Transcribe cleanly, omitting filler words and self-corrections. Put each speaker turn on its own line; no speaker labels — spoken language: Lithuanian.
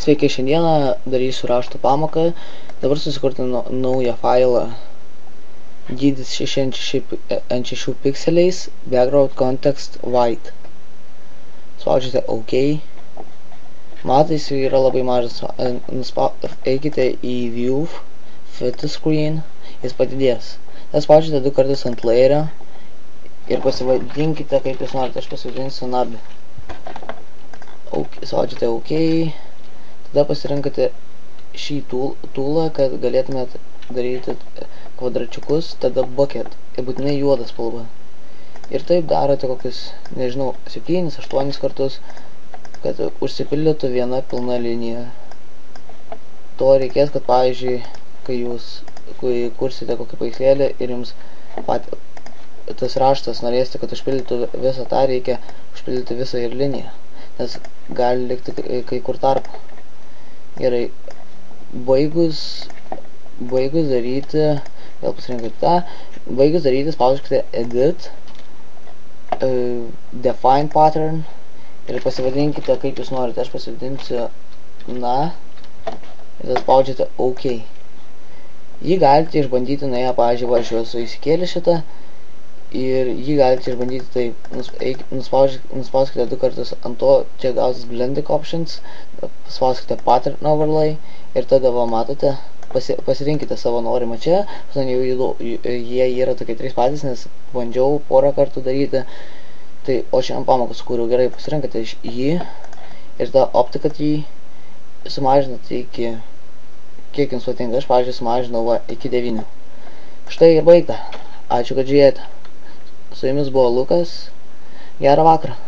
Sveiki, šiandieną darysiu rašto pamoką. Dabar susikurti naują failą. Dydis 6x6 pikseliais, background context white. Spaudžiate OK. Matai, jis yra labai mažas. Eikite į View, Fit Screen, jis padidės. Tada spaudžiate 2 kartus ant layerio ir pasivadinkite, kaip jūs norite. Aš pasivadinsiu Nabi. Spaudžiate OK. Tada pasirinkate šį toolą, kad galėtumėt daryti kvadračiukus, tada bucket ir būtinai juoda spalva. Ir taip darote kokius, nežinau, 7-8 kartus, kad užsipildytų viena pilna linija. To reikės, kad pavyzdžiui, kai jūs kursite kokį paveikslėlį ir jums tas raštas norėsite, kad užpildytų visą tą, reikia užpildyti visą ir liniją, nes gali likti kai kur tarpą. Gerai, baigus daryti, vėl pasirinkite tą, baigus daryti, spaudžiate Edit, Define Pattern ir pasivadinkite, kaip jūs norite. Aš pasivadinsiu Na ir tada spaudžiate OK. Jį galite išbandyti nuėję, pavyzdžiui, aš jau esu įsikėlęs šitą ir jį galite išbandyti taip. Nuspauskite 2 kartus ant to, čia gausis Blending Options, spauskite Pattern Overlay ir tada va matote, pasirinkite savo norimą čia. Jie yra tokie 3 patys, nes bandžiau porą kartų daryti. Tai, o šiandien pamoką sukūriau. Gerai, pasirinkate jį ir tada optikat jį, sumažinate iki, kiek jums patinka. Aš, pavyzdžiui, sumažinau va iki 9. Štai ir baigta. Ačiū, kad žiūrėjote. Su jumis buvo Lukas. Gerą vakarą.